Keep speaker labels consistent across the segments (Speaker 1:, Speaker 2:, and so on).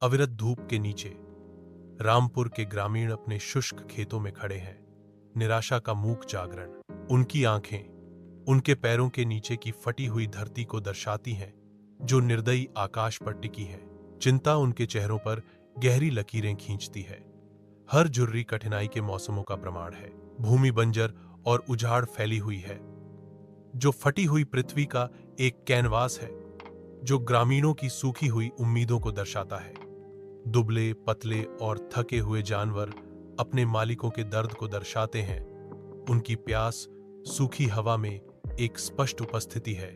Speaker 1: अविरत धूप के नीचे रामपुर के ग्रामीण अपने शुष्क खेतों में खड़े हैं। निराशा का मूक जागरण। उनकी आंखें उनके पैरों के नीचे की फटी हुई धरती को दर्शाती हैं, जो निर्दयी आकाश पर टिकी है। चिंता उनके चेहरों पर गहरी लकीरें खींचती है। हर झुर्री कठिनाई के मौसमों का प्रमाण है। भूमि बंजर और उजाड़ फैली हुई है, जो फटी हुई पृथ्वी का एक कैनवास है, जो ग्रामीणों की सूखी हुई उम्मीदों को दर्शाता है। दुबले, पतले और थके हुए जानवर अपने मालिकों के दर्द को दर्शाते हैं। उनकी प्यास सूखी हवा में एक स्पष्ट उपस्थिति है।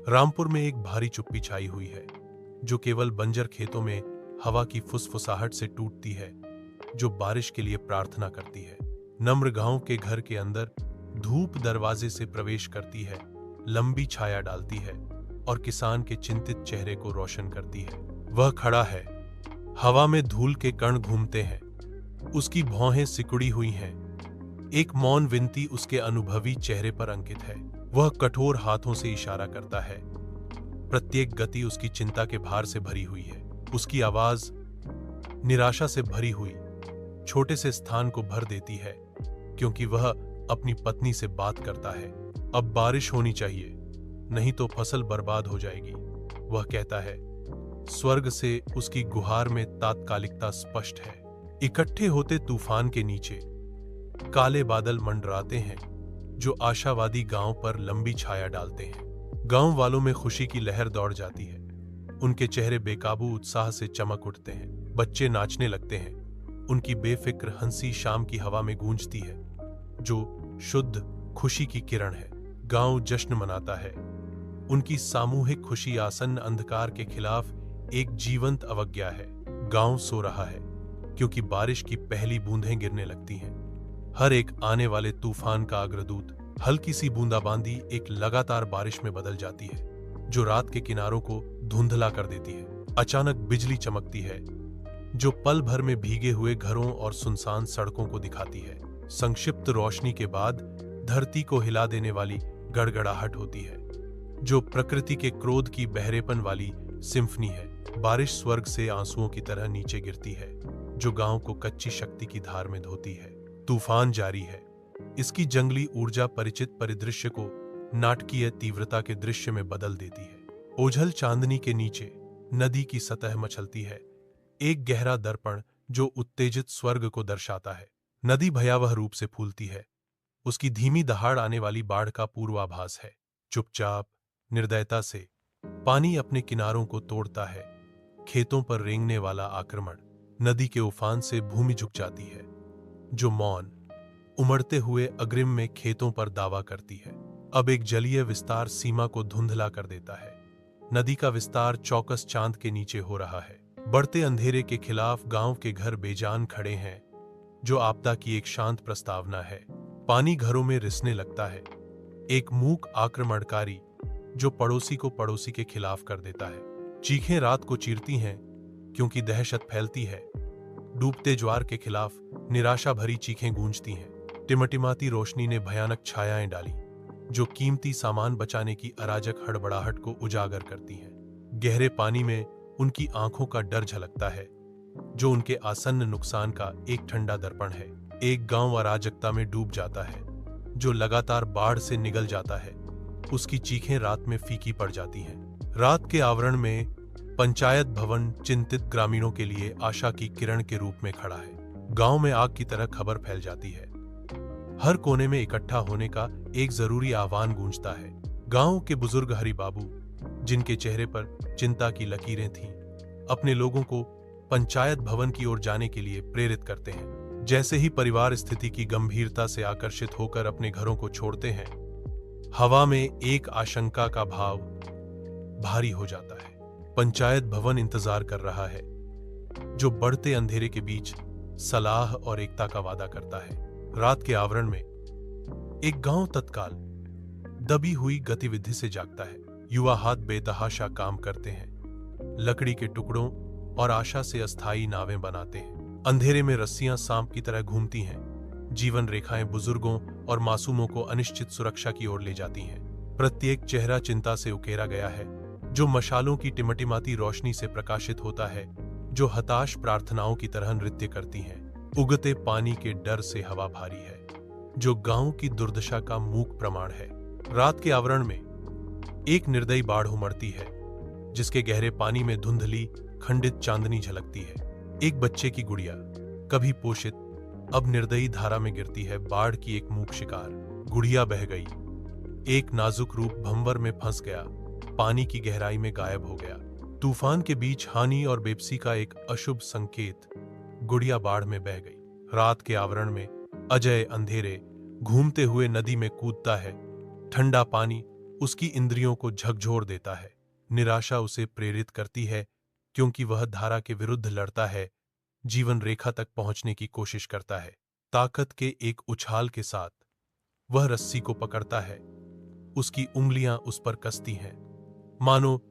Speaker 1: रामपुर में एक भारी चुप्पी छाई हुई है, जो केवल बंजर खेतों में हवा की फुसफुसाहट से टूटती है, जो बारिश के लिए प्रार्थना करती है। नम्र गांव के घर के अंदर धूप दरवाजे से प्रवेश करती है, लंबी छाया डालती है और किसान के चिंतित चेहरे को रोशन करती है। वह खड़ा है, हवा में धूल के कण घूमते हैं, उसकी भौहें सिकुड़ी हुई हैं। एक मौन विनती उसके अनुभवी चेहरे पर अंकित है। वह कठोर हाथों से इशारा करता है। प्रत्येक गति उसकी चिंता के भार से भरी हुई है। उसकी आवाज निराशा से भरी हुई छोटे से स्थान को भर देती है, क्योंकि वह अपनी पत्नी से बात करता है। अब बारिश होनी चाहिए, नहीं तो फसल बर्बाद हो जाएगी, वह कहता है। स्वर्ग से उसकी गुहार में तात्कालिकता स्पष्ट है। इकट्ठे होते तूफान के नीचे काले बादल मंडराते हैं, जो आशावादी गांव पर लंबी छाया डालते हैं। गांव वालों में खुशी की लहर दौड़ जाती है। उनके चेहरे बेकाबू उत्साह से चमक उठते हैं। बच्चे नाचने लगते हैं। उनकी बेफिक्र हंसी शाम की हवा में गूंजती है, जो शुद्ध खुशी की किरण है। गांव जश्न मनाता है। उनकी सामूहिक खुशी आसन्न अंधकार के खिलाफ एक जीवंत अवज्ञा है। गांव सो रहा है, क्योंकि बारिश की पहली बूंदें गिरने लगती हैं। हर एक आने वाले तूफान का अग्रदूत। हल्की सी बूंदाबांदी एक लगातार बारिश में बदल जाती है, जो रात के किनारों को धुंधला कर देती है। अचानक बिजली चमकती है, जो पल भर में भीगे हुए घरों और सुनसान सड़कों को दिखाती है। संक्षिप्त रोशनी के बाद धरती को हिला देने वाली गड़गड़ाहट होती है, जो प्रकृति के क्रोध की बहरेपन वाली सिम्फनी है। बारिश स्वर्ग से आंसुओं की तरह नीचे गिरती है, जो गांव को कच्ची शक्ति की धार में धोती है। तूफान जारी है। इसकी जंगली ऊर्जा परिचित परिदृश्य को नाटकीय तीव्रता के दृश्य में बदल देती है। ओझल चांदनी के नीचे नदी की सतह मचलती है, एक गहरा दर्पण जो उत्तेजित स्वर्ग को दर्शाता है। नदी भयावह रूप से फूलती है। उसकी धीमी दहाड़ आने वाली बाढ़ का पूर्वाभास है। चुपचाप, निर्दयता से पानी अपने किनारों को तोड़ता है। खेतों पर रेंगने वाला आक्रमण। नदी के उफान से भूमि झुक जाती है, जो मौन उमड़ते हुए अग्रिम में खेतों पर दावा करती है। अब एक जलीय विस्तार सीमा को धुंधला कर देता है। नदी का विस्तार चौकस चांद के नीचे हो रहा है। बढ़ते अंधेरे के खिलाफ गांव के घर बेजान खड़े हैं, जो आपदा की एक शांत प्रस्तावना है। पानी घरों में रिसने लगता है, एक मूक आक्रमणकारी जो पड़ोसी को पड़ोसी के खिलाफ कर देता है। चीखें रात को चीरती हैं, क्योंकि दहशत फैलती है। डूबते ज्वार के खिलाफ निराशा भरी चीखें गूंजती हैं। टिमटिमाती रोशनी ने भयानक छायाएं डाली, जो कीमती सामान बचाने की अराजक हड़बड़ाहट को उजागर करती हैं। गहरे पानी में उनकी आंखों का डर झलकता है, जो उनके आसन्न नुकसान का एक ठंडा दर्पण है। एक गांव अराजकता में डूब जाता है, जो लगातार बाढ़ से निगल जाता है। उसकी चीखें रात में फीकी पड़ जाती हैं। रात के आवरण में पंचायत भवन चिंतित ग्रामीणों के लिए आशा की किरण के रूप में खड़ा है। गांव में आग की तरह खबर फैल जाती है। हर कोने में इकट्ठा होने का एक जरूरी आह्वान गूंजता है। गांव के बुजुर्ग हरि बाबू, जिनके चेहरे पर चिंता की लकीरें थीं, अपने लोगों को पंचायत भवन की ओर जाने के लिए प्रेरित करते हैं। जैसे ही परिवार स्थिति की गंभीरता से आकर्षित होकर अपने घरों को छोड़ते हैं, हवा में एक आशंका का भाव भारी हो जाता है। पंचायत भवन इंतजार कर रहा है, जो बढ़ते अंधेरे के बीच सलाह और एकता का वादा करता है। रात के आवरण में एक गांव तत्काल दबी हुई गतिविधि से जागता है। युवा हाथ बेतहाशा काम करते हैं, लकड़ी के टुकड़ों और आशा से अस्थायी नावें बनाते हैं। अंधेरे में रस्सियां सांप की तरह घूमती हैं। जीवन रेखाएं बुजुर्गों और मासूमों को अनिश्चित सुरक्षा की ओर ले जाती हैं। प्रत्येक चेहरा चिंता से उकेरा गया है, जो मशालों की टिमटिमाती रोशनी से प्रकाशित होता है। जो हताश प्रार्थनाओं की तरह नृत्य करती हैं। उगते पानी के डर से हवा भारी है, जो गांव की दुर्दशा का मूक प्रमाण है। रात के आवरण में एक निर्दयी बाढ़ उमड़ती है, जिसके गहरे पानी में धुंधली खंडित चांदनी झलकती है। एक बच्चे की गुड़िया, कभी पोषित, अब निर्दयी धारा में गिरती है, बाढ़ की एक मूक शिकार। गुड़िया बह गई, एक नाजुक रूप भंवर में फंस गया, पानी की गहराई में गायब हो गया। तूफान के बीच हानि और बेबसी का एक अशुभ संकेत। गुड़िया बाढ़ में बह गई। रात के आवरण में अजय अंधेरे घूमते हुए नदी में कूदता है। ठंडा पानी उसकी इंद्रियों को झकझोर देता है। निराशा उसे प्रेरित करती है, क्योंकि वह धारा के विरुद्ध लड़ता है, जीवन रेखा तक पहुंचने की कोशिश करता है। ताकत के एक उछाल के साथ वह रस्सी को पकड़ता है। उसकी उंगलियां उस पर कसती हैं, मानो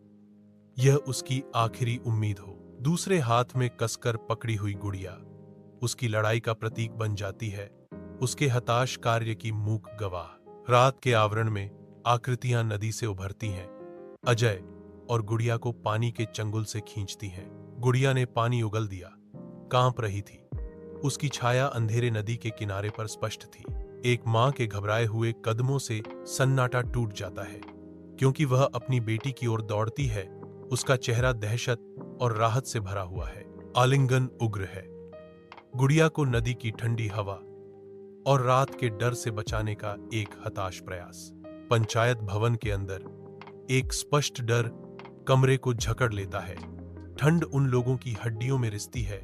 Speaker 1: यह उसकी आखिरी उम्मीद हो। दूसरे हाथ में कसकर पकड़ी हुई गुड़िया उसकी लड़ाई का प्रतीक बन जाती है, उसके हताश कार्य की मूक गवाह। रात के आवरण में आकृतियां नदी से उभरती हैं, अजय और गुड़िया को पानी के चंगुल से खींचती हैं। गुड़िया ने पानी उगल दिया, कांप रही थी। उसकी छाया अंधेरे नदी के किनारे पर स्पष्ट थी। एक मां के घबराए हुए कदमों से सन्नाटा टूट जाता है, क्योंकि वह अपनी बेटी की ओर दौड़ती है। उसका चेहरा दहशत और राहत से भरा हुआ है। आलिंगन उग्र है। गुड़िया को नदी की ठंडी हवा और रात के डर से बचाने का एक हताश प्रयास। पंचायत भवन के अंदर एक स्पष्ट डर कमरे को जकड़ लेता है। ठंड उन लोगों की हड्डियों में रिसती है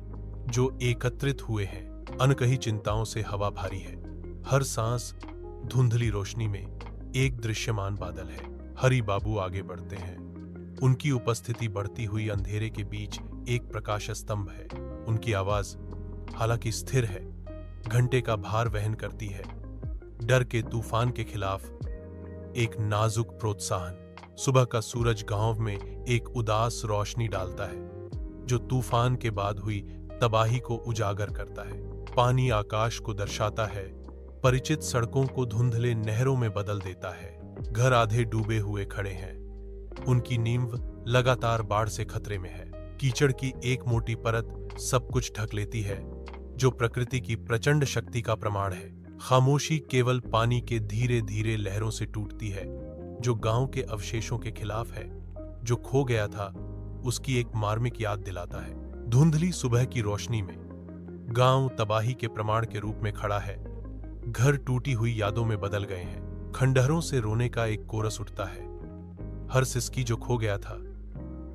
Speaker 1: जो एकत्रित हुए हैं। अनकही चिंताओं से हवा भारी है। हर सांस धुंधली रोशनी में एक दृश्यमान बादल है। हरि बाबू आगे बढ़ते हैं। उनकी उपस्थिति बढ़ती हुई अंधेरे के बीच एक प्रकाश स्तंभ है। उनकी आवाज हालांकि स्थिर है, घंटे का भार वहन करती है। डर के तूफान के खिलाफ एक नाजुक प्रोत्साहन। सुबह का सूरज गांव में एक उदास रोशनी डालता है, जो तूफान के बाद हुई तबाही को उजागर करता है। पानी आकाश को दर्शाता है, परिचित सड़कों को धुंधले नहरों में बदल देता है। घर आधे डूबे हुए खड़े हैं, उनकी नींव लगातार बाढ़ से खतरे में है। कीचड़ की एक मोटी परत सब कुछ ढक लेती है, जो प्रकृति की प्रचंड शक्ति का प्रमाण है। खामोशी केवल पानी के धीरे धीरे लहरों से टूटती है, जो गांव के अवशेषों के खिलाफ है। जो खो गया था उसकी एक मार्मिक याद दिलाता है। धुंधली सुबह की रोशनी में गांव तबाही के प्रमाण के रूप में खड़ा है। घर टूटी हुई यादों में बदल गए हैं। खंडहरों से रोने का एक कोरस उठता है। हर सिसकी जो खो गया था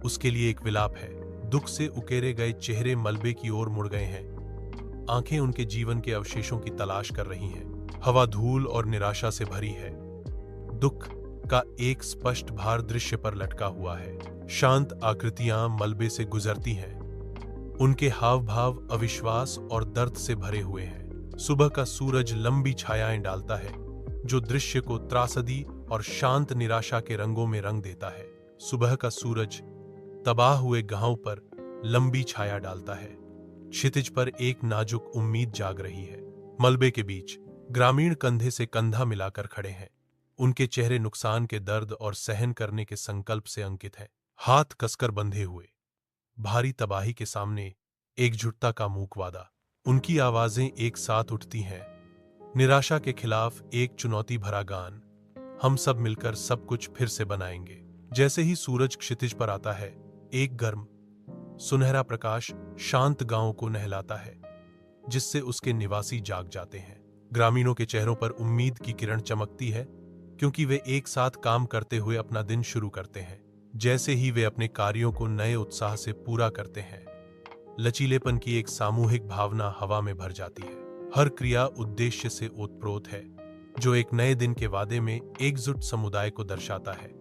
Speaker 1: उसके लिए एक विलाप है। दुख से उकेरे गए चेहरे मलबे की ओर मुड़ गए हैं। आंखें उनके जीवन के अवशेषों की तलाश कर रही हैं। हवा धूल और निराशा से भरी है। दुख का एक स्पष्ट भार दृश्य पर लटका हुआ है। शांत आकृतियां मलबे से गुजरती हैं। उनके हाव भाव अविश्वास और दर्द से भरे हुए हैं। सुबह का सूरज लंबी छायाएं डालता है, जो दृश्य को त्रासदी और शांत निराशा के रंगों में रंग देता है। सुबह का सूरज तबाह हुए गांव पर लंबी छाया डालता है। क्षितिज पर एक नाजुक उम्मीद जाग रही है। मलबे के बीच ग्रामीण कंधे से कंधा मिलाकर खड़े हैं। उनके चेहरे नुकसान के दर्द और सहन करने के संकल्प से अंकित है। हाथ कसकर बंधे हुए, भारी तबाही के सामने एकजुटता का मूक वादा। उनकी आवाजें एक साथ उठती हैं, निराशा के खिलाफ एक चुनौती भरा गान। हम सब मिलकर सब कुछ फिर से बनाएंगे। जैसे ही सूरज क्षितिज पर आता है, एक गर्म सुनहरा प्रकाश शांत गांव को नहलाता है, जिससे उसके निवासी जाग जाते हैं। ग्रामीणों के चेहरों पर उम्मीद की किरण चमकती है, क्योंकि वे एक साथ काम करते हुए अपना दिन शुरू करते हैं। जैसे ही वे अपने कार्यों को नए उत्साह से पूरा करते हैं, लचीलेपन की एक सामूहिक भावना हवा में भर जाती है। हर क्रिया उद्देश्य से ओतप्रोत है, जो एक नए दिन के वादे में एकजुट समुदाय को दर्शाता है।